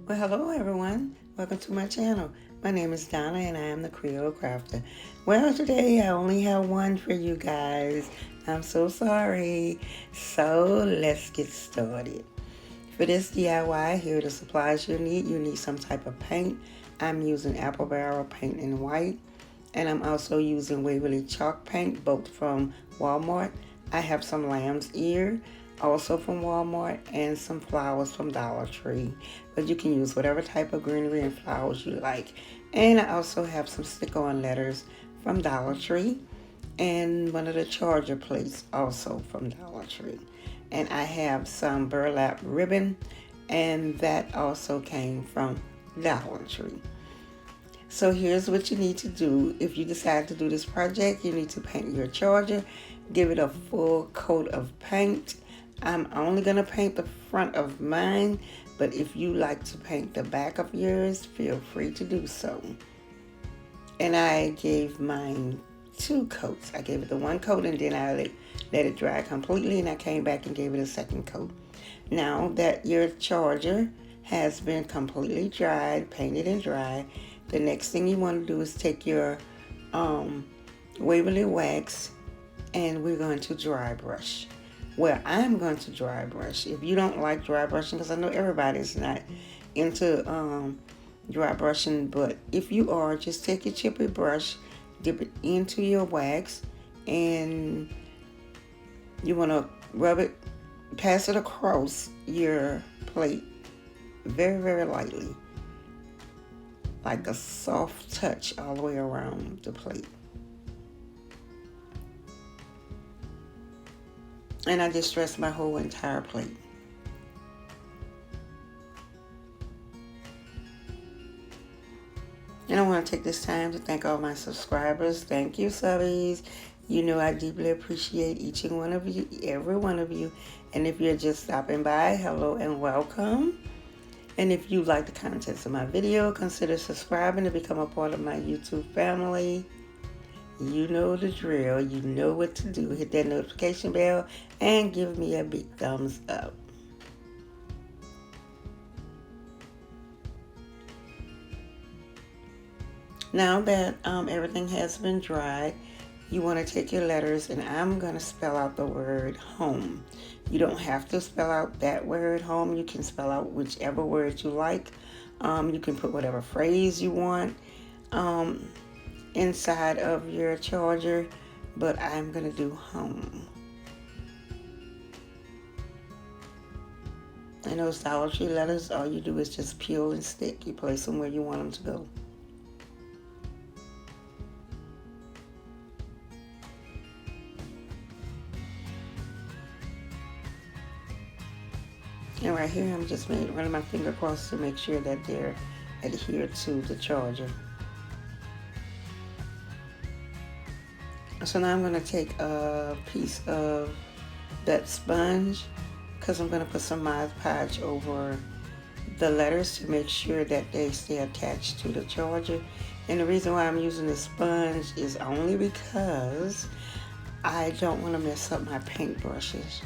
Well, hello everyone. Welcome to my channel. My name is Donna and I am the Creole Crafter. Well, today I only have one for you guys. I'm so sorry. So let's get started. For this DIY, here are the supplies you need. You need some type of paint. I'm using Apple Barrel paint in white. And I'm also using Waverly chalk paint, both from Walmart. I have some lamb's ear, also from Walmart, and some flowers from Dollar Tree. But you can use whatever type of greenery and flowers you like. And I also have some stick-on letters from Dollar Tree, and one of the charger plates also from Dollar Tree. And I have some burlap ribbon, and that also came from Dollar Tree. So here's what you need to do. If you decide to do this project, you need to paint your charger. Give it a full coat of paint. I'm only going to paint the front of mine, but if you like to paint the back of yours, feel free to do so. And I gave mine 2 coats. I gave it the 1 coat and then I let it dry completely, and I came back and gave it a 2nd coat. Now that your charger has been completely dried, painted and dry, the next thing you want to do is take your Waverly wax and we're going to dry brush. Well, I'm going to dry brush. If you don't like dry brushing, because I know everybody's not into dry brushing, but if you are, just take your chippy brush, dip it into your wax, and you want to rub it, pass it across your plate very, very lightly, like a soft touch all the way around the plate. And I distress my whole entire plate. And I want to take this time to thank all my subscribers. Thank you, subbies. You know I deeply appreciate each and one of you, every one of you. And if you're just stopping by, hello and welcome. And if you like the contents of my video, consider subscribing to become a part of my YouTube family. You know the drill. You know what to do. Hit that notification bell and give me a big thumbs up. Now that everything has been dried, you want to take your letters, and I'm going to spell out the word home. You don't have to spell out that word home. You can spell out whichever word you like. You can put whatever phrase you want inside of your charger, but I'm going to do home. And those Dollar Tree letters, all you do is just peel and stick. You place them where you want them to go. And right here, I'm just running my finger across to make sure that they're adhered to the charger. So now I'm going to take a piece of that sponge, because I'm going to put some Mod Podge over the letters to make sure that they stay attached to the charger. And the reason why I'm using the sponge is only because I don't want to mess up my paint brushes.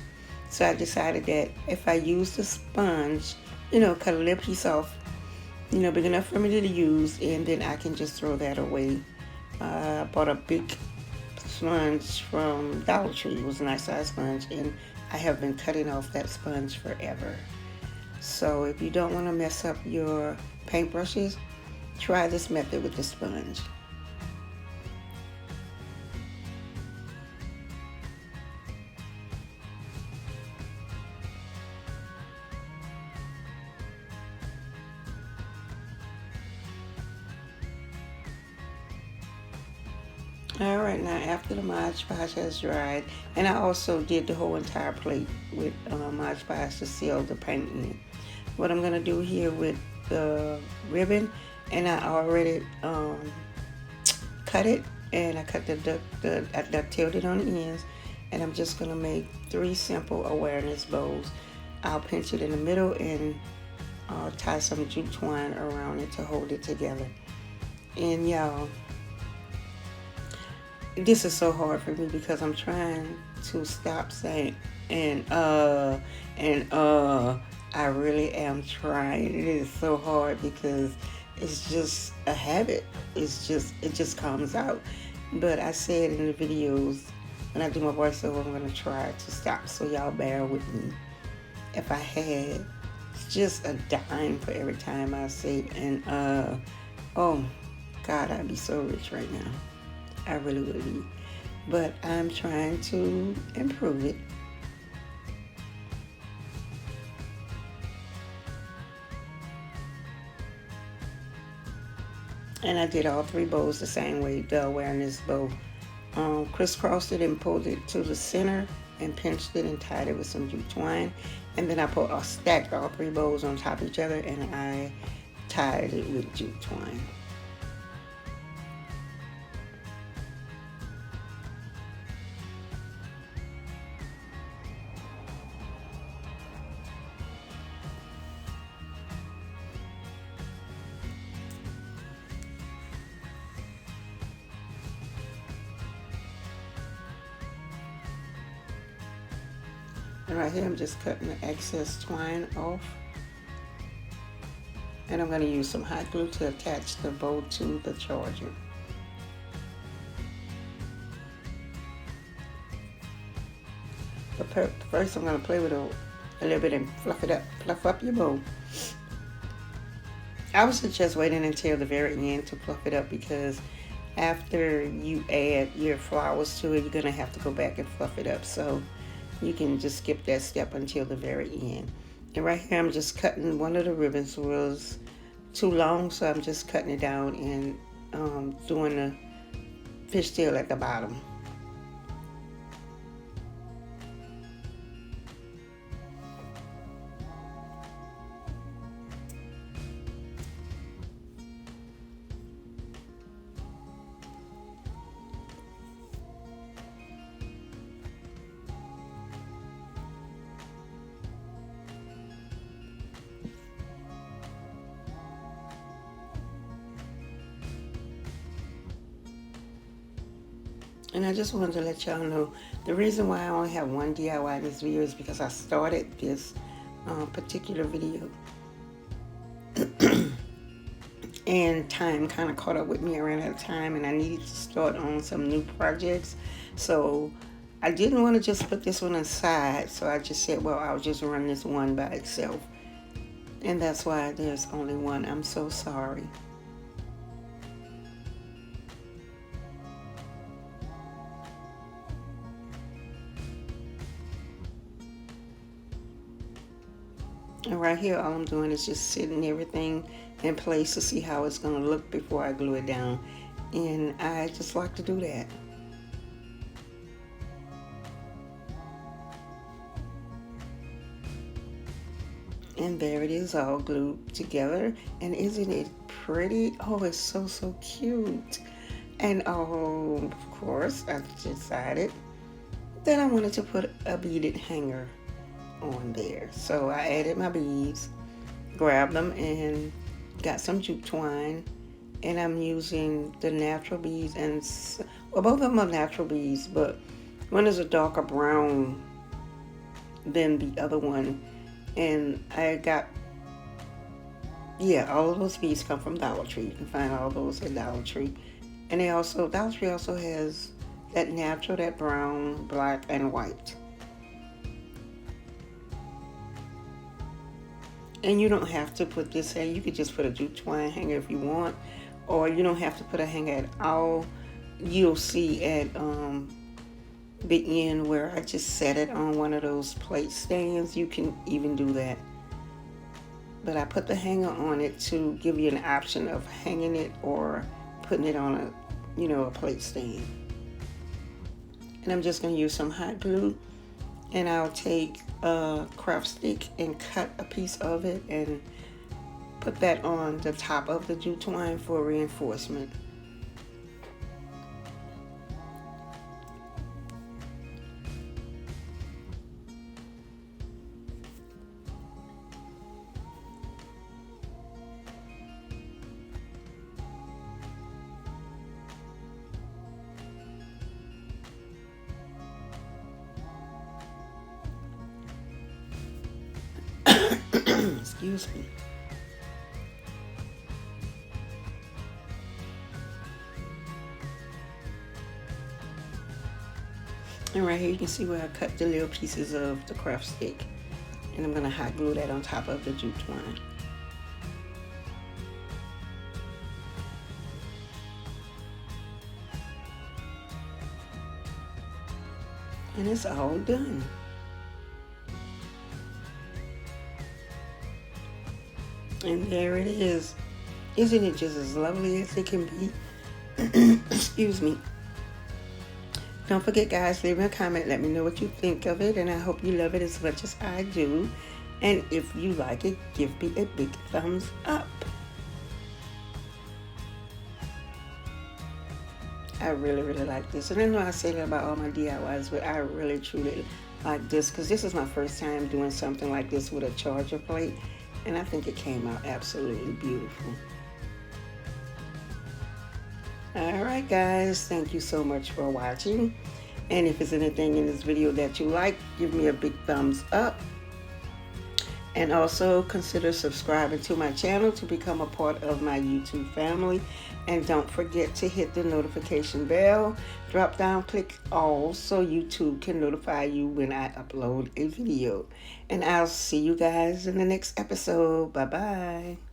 So I decided that if I use the sponge, cut a little piece off, big enough for me to use, and then I can just throw that away. I bought a big sponge from Dollar Tree. It was a nice size sponge, and I have been cutting off that sponge forever. So if you don't want to mess up your paint brushes, try this method with the sponge. Alright, now after the Mod Podge has dried, and I also did the whole entire plate with Mod Podge to seal the paint in. What I'm going to do here with the ribbon, and I already cut it, and I cut I dovetailed it on the ends, and I'm just going to make 3 simple awareness bows. I'll pinch it in the middle and tie some jute twine around it to hold it together. And y'all, this is so hard for me because I'm trying to stop saying and I really am trying. It is so hard because it's just a habit. It just comes out. But I said in the videos, when I do my voiceover, I'm going to try to stop. So y'all bear with me. If I had just a dime for every time I say, and oh God, I'd be so rich right now. I really would be. But I'm trying to improve it. And I did all three bows the same way, the awareness bow. Crisscrossed it and pulled it to the center and pinched it and tied it with some jute twine. And then I stacked all three bows on top of each other and I tied it with jute twine. And right here I'm just cutting the excess twine off. And I'm going to use some hot glue to attach the bow to the charger. But first I'm going to play with it a little bit and fluff it up. Fluff up your bow. I would suggest waiting until the very end to fluff it up because after you add your flowers to it, you're going to have to go back and fluff it up. So you can just skip that step until the very end. And right here I'm just cutting one of the ribbons was too long, so I'm just cutting it down and doing the fishtail at the bottom. And I just wanted to let y'all know the reason why I only have one DIY in this video is because I started this particular video and time kind of caught up with me. I ran out of time and I needed to start on some new projects. So I didn't want to just put this one aside. So I just said, well, I'll just run this one by itself. And that's why there's only one. I'm so sorry. And right here, all I'm doing is just setting everything in place to see how it's going to look before I glue it down. And I just like to do that. And there it is, all glued together. And isn't it pretty? Oh, it's so, so cute. And oh, of course, I decided that I wanted to put a beaded hanger on there. So I added my beads, grabbed them and got some jute twine, and I'm using the natural beads, and well, both of them are natural beads, but one is a darker brown than the other one. And I got, yeah, all of those beads come from Dollar Tree. You can find all those at Dollar Tree. And Dollar Tree also has that natural, that brown, black, and white. And you don't have to put this in. You could just put a jute twine hanger if you want, or you don't have to put a hanger at all. You'll see at the end where I just set it on one of those plate stands. You can even do that. But I put the hanger on it to give you an option of hanging it or putting it on a plate stand. And I'm just going to use some hot glue. And I'll take a craft stick and cut a piece of it and put that on the top of the jute twine for reinforcement. Excuse me. And right here you can see where I cut the little pieces of the craft stick. And I'm going to hot glue that on top of the jute twine. And it's all done. And there it is. Isn't it just as lovely as it can be? Excuse me. Don't forget, guys, leave me a comment. Let me know what you think of it. And I hope you love it as much as I do. And if you like it, give me a big thumbs up. I really, really like this. And I know I say that about all my DIYs, but I really, truly like this because this is my first time doing something like this with a charger plate. And I think it came out absolutely beautiful. Alright guys, thank you so much for watching. And if there's anything in this video that you like, give me a big thumbs up. And also consider subscribing to my channel to become a part of my YouTube family. And don't forget to hit the notification bell. Drop down, click all so YouTube can notify you when I upload a video. And I'll see you guys in the next episode. Bye-bye.